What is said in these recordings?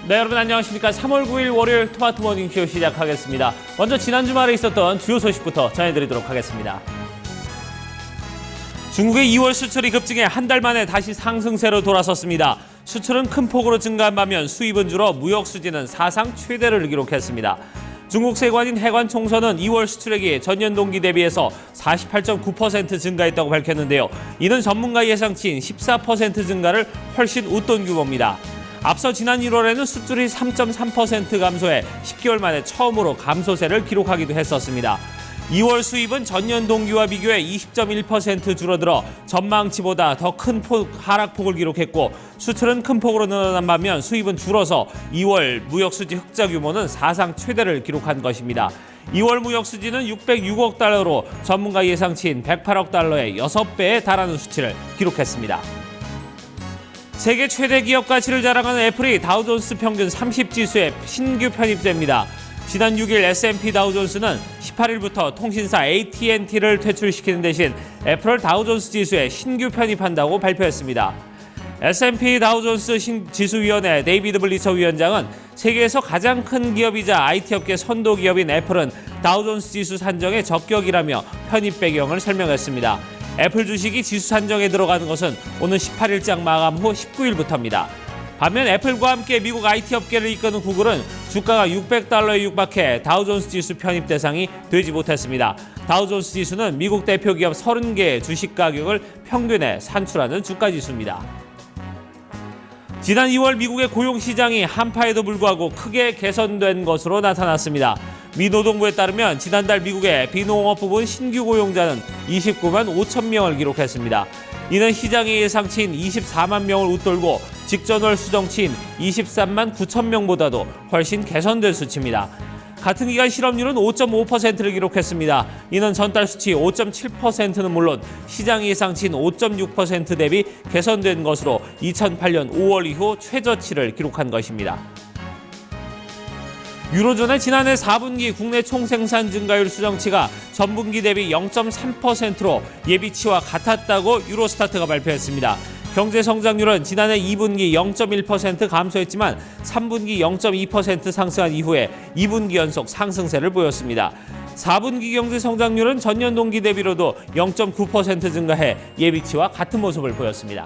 네, 여러분 안녕하십니까. 3월 9일 월요일 토마토 모닝쇼 시작하겠습니다. 먼저 지난 주말에 있었던 주요 소식부터 전해드리도록 하겠습니다. 중국의 2월 수출이 급증해 한 달 만에 다시 상승세로 돌아섰습니다. 수출은 큰 폭으로 증가한 반면 수입은 줄어 무역 수지는 사상 최대를 기록했습니다. 중국 세관인 해관총서는 2월 수출액이 전년 동기 대비해서 48.9% 증가했다고 밝혔는데요. 이는 전문가 예상치인 14% 증가를 훨씬 웃돈 규모입니다. 앞서 지난 1월에는 수출이 3.3% 감소해 10개월 만에 처음으로 감소세를 기록하기도 했었습니다. 2월 수입은 전년 동기와 비교해 20.1% 줄어들어 전망치보다 더 큰 하락폭을 기록했고 수출은 큰 폭으로 늘어난 반면 수입은 줄어서 2월 무역수지 흑자 규모는 사상 최대를 기록한 것입니다. 2월 무역수지는 606억 달러로 전문가 예상치인 108억 달러의 6배에 달하는 수치를 기록했습니다. 세계 최대 기업 가치를 자랑하는 애플이 다우존스 평균 30지수에 신규 편입됩니다. 지난 6일 S&P 다우존스는 18일부터 통신사 AT&T를 퇴출시키는 대신 애플을 다우존스 지수에 신규 편입한다고 발표했습니다. S&P 다우존스 지수위원회 데이비드 블리처 위원장은 세계에서 가장 큰 기업이자 IT업계 선도 기업인 애플은 다우존스 지수 산정의 적격이라며 편입 배경을 설명했습니다. 애플 주식이 지수 산정에 들어가는 것은 오는 18일장 마감 후 19일부터입니다. 반면 애플과 함께 미국 IT업계를 이끄는 구글은 주가가 600달러에 육박해 다우존스 지수 편입 대상이 되지 못했습니다. 다우존스 지수는 미국 대표 기업 30개의 주식 가격을 평균에 산출하는 주가지수입니다. 지난 2월 미국의 고용시장이 한파에도 불구하고 크게 개선된 것으로 나타났습니다. 미 노동부에 따르면 지난달 미국의 비농업 부분 신규 고용자는 29만 5천 명을 기록했습니다. 이는 시장의 예상치인 24만 명을 웃돌고 직전월 수정치인 23만 9천 명보다도 훨씬 개선된 수치입니다. 같은 기간 실업률은 5.5%를 기록했습니다. 이는 전달 수치 5.7%는 물론 시장 예상치인 5.6% 대비 개선된 것으로 2008년 5월 이후 최저치를 기록한 것입니다. 유로존의 지난해 4분기 국내 총생산 증가율 수정치가 전분기 대비 0.3%로 예비치와 같았다고 유로스타트가 발표했습니다. 경제 성장률은 지난해 2분기 0.1% 감소했지만 3분기 0.2% 상승한 이후에 2분기 연속 상승세를 보였습니다. 4분기 경제 성장률은 전년 동기 대비로도 0.9% 증가해 예비치와 같은 모습을 보였습니다.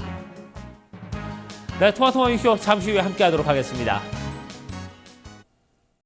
네, 토마토 모닝쇼 잠시 후에 함께하도록 하겠습니다.